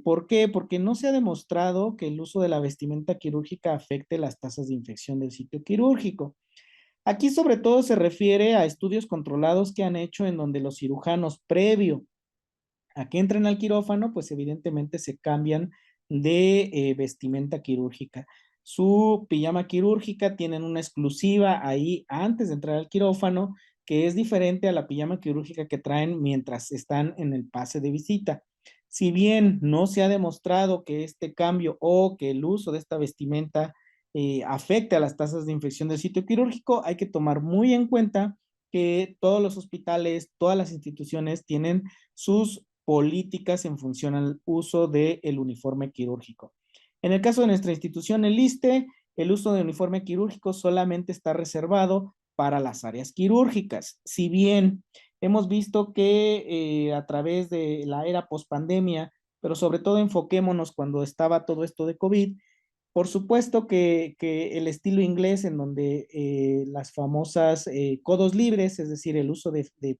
¿Por qué? Porque no se ha demostrado que el uso de la vestimenta quirúrgica afecte las tasas de infección del sitio quirúrgico. Aquí sobre todo se refiere a estudios controlados que han hecho en donde los cirujanos previo a que entren al quirófano, pues evidentemente se cambian de vestimenta quirúrgica. Su pijama quirúrgica tienen una exclusiva ahí antes de entrar al quirófano, que es diferente a la pijama quirúrgica que traen mientras están en el pase de visita. Si bien no se ha demostrado que este cambio o que el uso de esta vestimenta afecte a las tasas de infección del sitio quirúrgico, hay que tomar muy en cuenta que todos los hospitales, todas las instituciones tienen sus políticas en función al uso del uniforme quirúrgico. En el caso de nuestra institución, el ISSSTE, el uso de uniforme quirúrgico solamente está reservado para las áreas quirúrgicas. Si bien hemos visto que a través de la era pospandemia, pero sobre todo enfoquémonos cuando estaba todo esto de COVID, por supuesto que el estilo inglés en donde las famosas codos libres, es decir, el uso de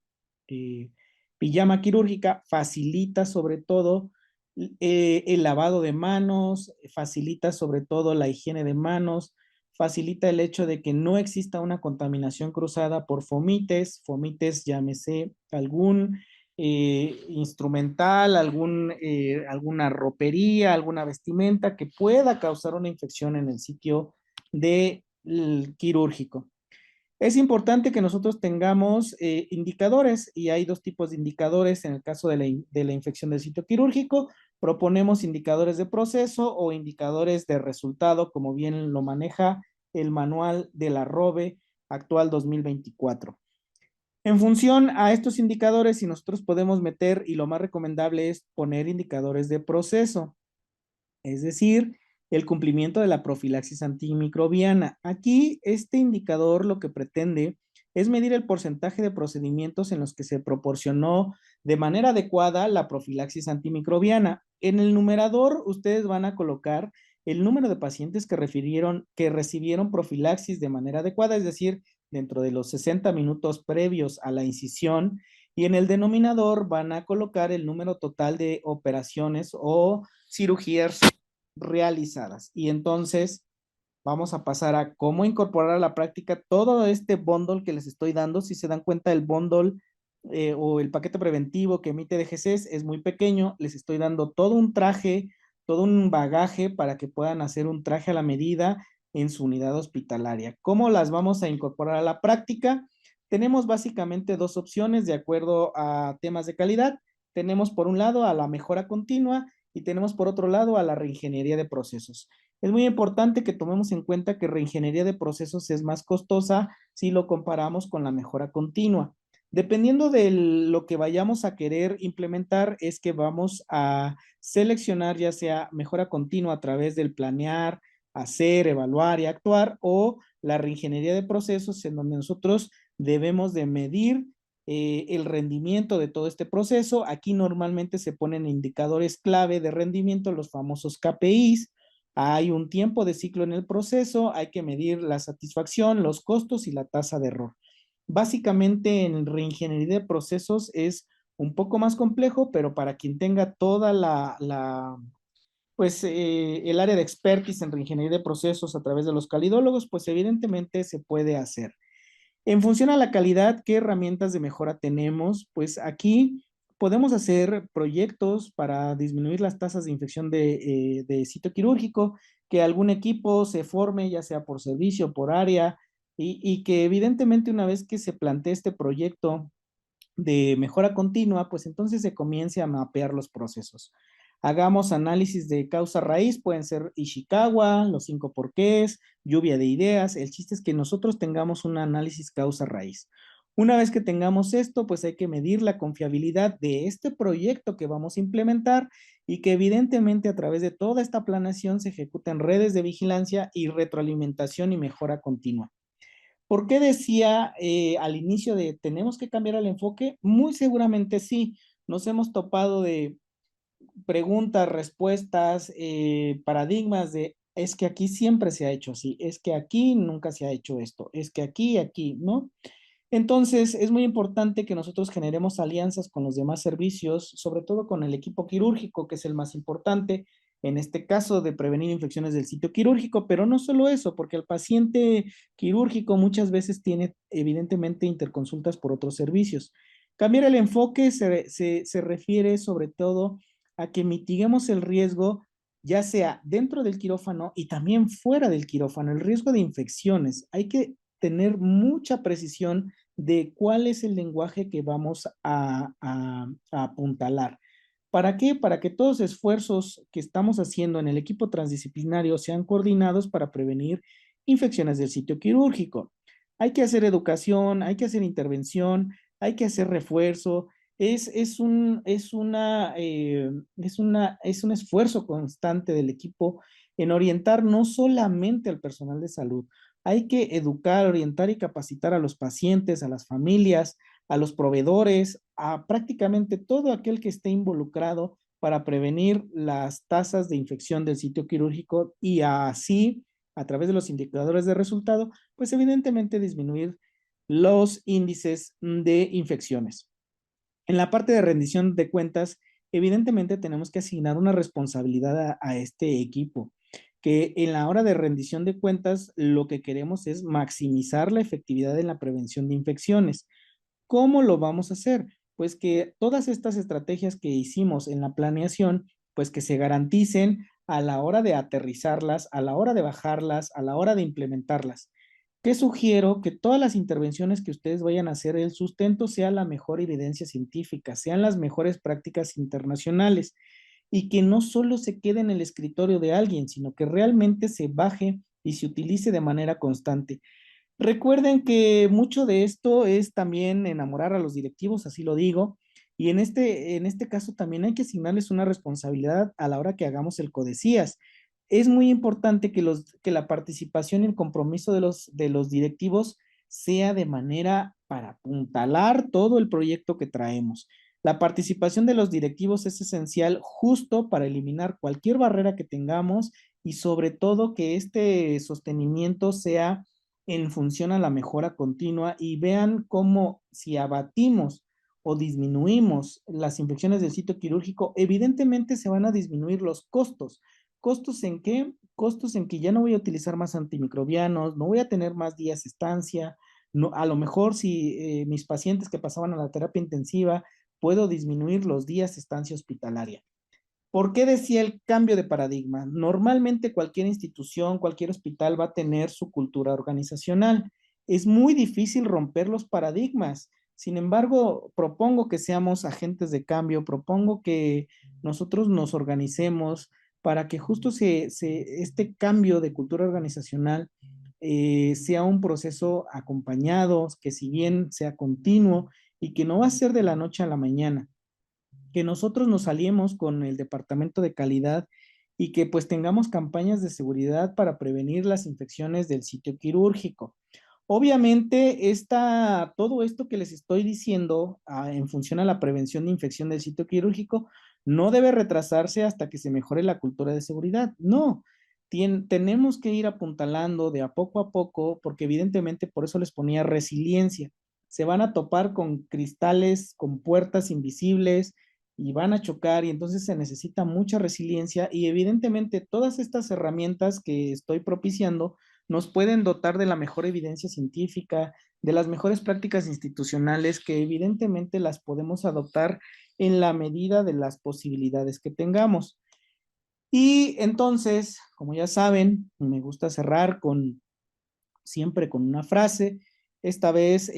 pijama quirúrgica, facilita sobre todo el lavado de manos, facilita sobre todo la higiene de manos, facilita el hecho de que no exista una contaminación cruzada por fomites, llámese algún instrumental, alguna ropería, alguna vestimenta que pueda causar una infección en el sitio de quirúrgico. Es importante que nosotros tengamos indicadores y hay dos tipos de indicadores en el caso de la infección del sitio quirúrgico. Proponemos indicadores de proceso o indicadores de resultado, como bien lo maneja el manual de la ROVE actual 2024. En función a estos indicadores, si nosotros podemos meter, y lo más recomendable es poner indicadores de proceso, es decir, el cumplimiento de la profilaxis antimicrobiana. Aquí, este indicador lo que pretende es medir el porcentaje de procedimientos en los que se proporcionó de manera adecuada la profilaxis antimicrobiana. En el numerador, ustedes van a colocar el número de pacientes que recibieron profilaxis de manera adecuada, es decir, dentro de los 60 minutos previos a la incisión, y en el denominador van a colocar el número total de operaciones o cirugías realizadas. Y entonces vamos a pasar a cómo incorporar a la práctica todo este bundle que les estoy dando. Si se dan cuenta, el bundle o el paquete preventivo que emite DGCs es muy pequeño. Les estoy dando todo un traje, todo un bagaje para que puedan hacer un traje a la medida en su unidad hospitalaria. ¿Cómo las vamos a incorporar a la práctica? Tenemos básicamente dos opciones de acuerdo a temas de calidad. Tenemos por un lado a la mejora continua y tenemos por otro lado a la reingeniería de procesos. Es muy importante que tomemos en cuenta que reingeniería de procesos es más costosa si lo comparamos con la mejora continua. Dependiendo de lo que vayamos a querer implementar, es que vamos a seleccionar ya sea mejora continua a través del planear, hacer, evaluar y actuar, o la reingeniería de procesos en donde nosotros debemos de medir el rendimiento de todo este proceso. Aquí normalmente se ponen indicadores clave de rendimiento, los famosos KPIs. Hay un tiempo de ciclo en el proceso, hay que medir la satisfacción, los costos y la tasa de error. Básicamente en reingeniería de procesos es un poco más complejo, pero para quien tenga toda pues el área de expertise en reingeniería de procesos a través de los calidólogos, pues evidentemente se puede hacer. En función a la calidad, ¿qué herramientas de mejora tenemos? Pues aquí podemos hacer proyectos para disminuir las tasas de infección de sitio quirúrgico, que algún equipo se forme, ya sea por servicio, por área, y que evidentemente una vez que se plantee este proyecto de mejora continua, pues entonces se comience a mapear los procesos. Hagamos análisis de causa raíz, pueden ser Ishikawa, los 5 porqués, lluvia de ideas. El chiste es que nosotros tengamos un análisis causa raíz. Una vez que tengamos esto, pues hay que medir la confiabilidad de este proyecto que vamos a implementar y que evidentemente a través de toda esta planeación se ejecuten redes de vigilancia y retroalimentación y mejora continua. ¿Por qué decía al inicio de tenemos que cambiar el enfoque? Muy seguramente sí. Nos hemos topado de preguntas, respuestas, paradigmas de es que aquí siempre se ha hecho así, es que aquí nunca se ha hecho esto, es que aquí, ¿no? Entonces, es muy importante que nosotros generemos alianzas con los demás servicios, sobre todo con el equipo quirúrgico, que es el más importante, en este caso de prevenir infecciones del sitio quirúrgico, pero no solo eso, porque el paciente quirúrgico muchas veces tiene evidentemente interconsultas por otros servicios. Cambiar el enfoque se refiere sobre todo a que mitiguemos el riesgo, ya sea dentro del quirófano y también fuera del quirófano, el riesgo de infecciones. Hay que tener mucha precisión de cuál es el lenguaje que vamos a apuntalar. ¿Para qué? Para que todos los esfuerzos que estamos haciendo en el equipo transdisciplinario sean coordinados para prevenir infecciones del sitio quirúrgico. Hay que hacer educación, hay que hacer intervención, hay que hacer refuerzo. Es un esfuerzo constante del equipo en orientar no solamente al personal de salud, hay que educar, orientar y capacitar a los pacientes, a las familias, a los proveedores, a prácticamente todo aquel que esté involucrado para prevenir las tasas de infección del sitio quirúrgico y así, a través de los indicadores de resultado, pues evidentemente disminuir los índices de infecciones. En la parte de rendición de cuentas, evidentemente tenemos que asignar una responsabilidad a este equipo, que en la hora de rendición de cuentas lo que queremos es maximizar la efectividad en la prevención de infecciones. ¿Cómo lo vamos a hacer? pues que todas estas estrategias que hicimos en la planeación, pues que se garanticen a la hora de aterrizarlas, a la hora de bajarlas, a la hora de implementarlas. ¿Qué sugiero? Que todas las intervenciones que ustedes vayan a hacer, el sustento sea la mejor evidencia científica, sean las mejores prácticas internacionales y que no solo se quede en el escritorio de alguien, sino que realmente se baje y se utilice de manera constante. Recuerden que mucho de esto es también enamorar a los directivos, así lo digo, y en este caso también hay que asignarles una responsabilidad a la hora que hagamos el CODECIAS. Es muy importante que la participación y el compromiso de los directivos sea de manera para apuntalar todo el proyecto que traemos. La participación de los directivos es esencial justo para eliminar cualquier barrera que tengamos y sobre todo que este sostenimiento sea en función a la mejora continua y vean cómo si abatimos o disminuimos las infecciones del sitio quirúrgico, evidentemente se van a disminuir los costos. ¿Costos en qué? Costos en que ya no voy a utilizar más antimicrobianos, no voy a tener más días de estancia, no, a lo mejor si mis pacientes que pasaban a la terapia intensiva, puedo disminuir los días de estancia hospitalaria. ¿Por qué decía el cambio de paradigma? Normalmente cualquier institución, cualquier hospital va a tener su cultura organizacional. Es muy difícil romper los paradigmas. Sin embargo, propongo que seamos agentes de cambio, propongo que nosotros nos organicemos para que justo este cambio de cultura organizacional sea un proceso acompañado, que si bien sea continuo y que no va a ser de la noche a la mañana, que nosotros nos aliemos con el departamento de calidad y que pues tengamos campañas de seguridad para prevenir las infecciones del sitio quirúrgico. Obviamente, todo esto que les estoy diciendo en función a la prevención de infección del sitio quirúrgico no debe retrasarse hasta que se mejore la cultura de seguridad. No, tenemos que ir apuntalando de a poco, porque evidentemente por eso les ponía resiliencia. Se van a topar con cristales, con puertas invisibles y van a chocar y entonces se necesita mucha resiliencia y evidentemente todas estas herramientas que estoy propiciando nos pueden dotar de la mejor evidencia científica, de las mejores prácticas institucionales que evidentemente las podemos adoptar en la medida de las posibilidades que tengamos. Y entonces, como ya saben, me gusta cerrar siempre con una frase. Esta vez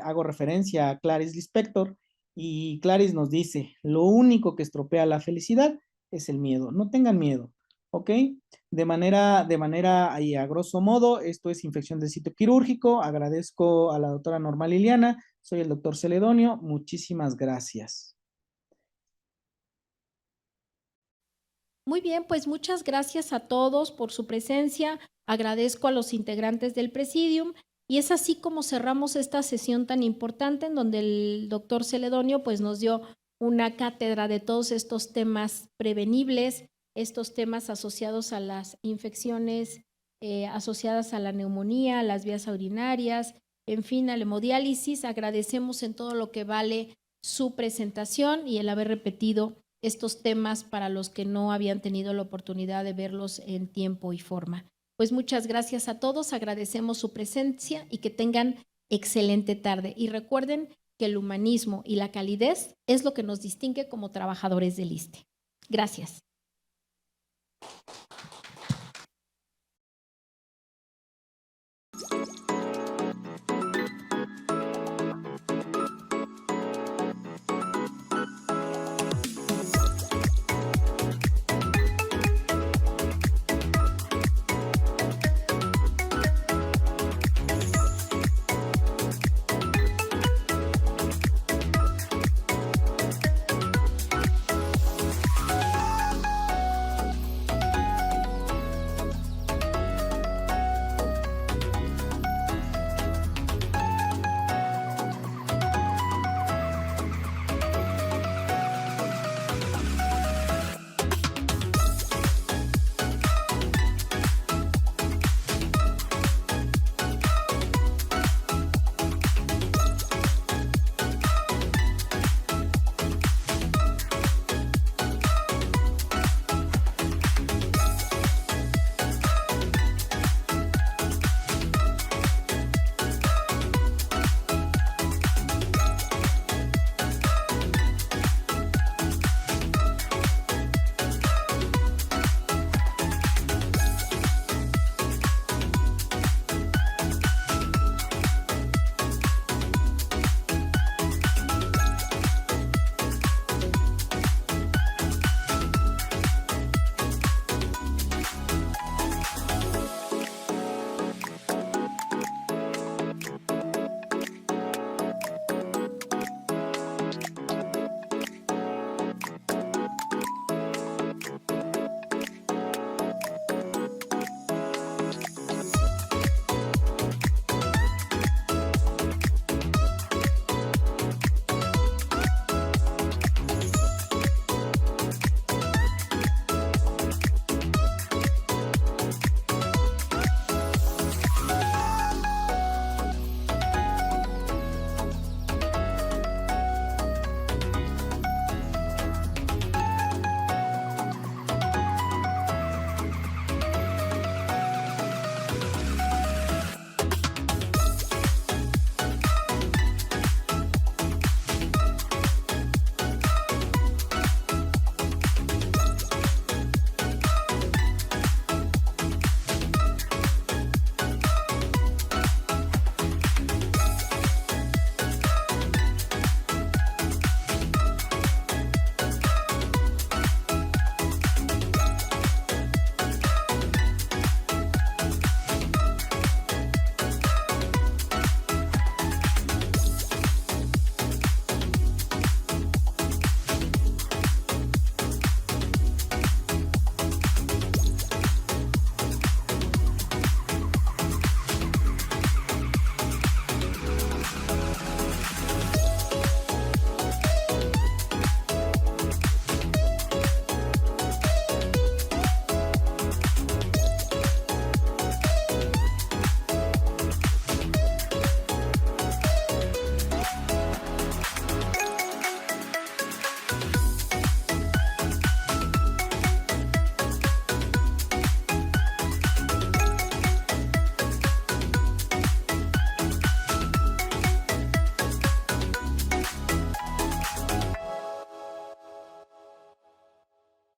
hago referencia a Clarice Lispector y Clarice nos dice, lo único que estropea la felicidad es el miedo. No tengan miedo, ¿ok? De manera y a grosso modo, esto es infección del sitio quirúrgico. Agradezco a la doctora Norma Liliana. Soy el doctor Celedonio. Muchísimas gracias. Muy bien, pues muchas gracias a todos por su presencia. Agradezco a los integrantes del Presidium y es así como cerramos esta sesión tan importante en donde el doctor Celedonio pues nos dio una cátedra de todos estos temas prevenibles, estos temas asociados a las infecciones asociadas a la neumonía, a las vías urinarias, en fin, a la hemodiálisis. Agradecemos en todo lo que vale su presentación y el haber repetido estos temas para los que no habían tenido la oportunidad de verlos en tiempo y forma. Pues muchas gracias a todos, agradecemos su presencia y que tengan excelente tarde. Y recuerden que el humanismo y la calidez es lo que nos distingue como trabajadores del ISSSTE. Gracias.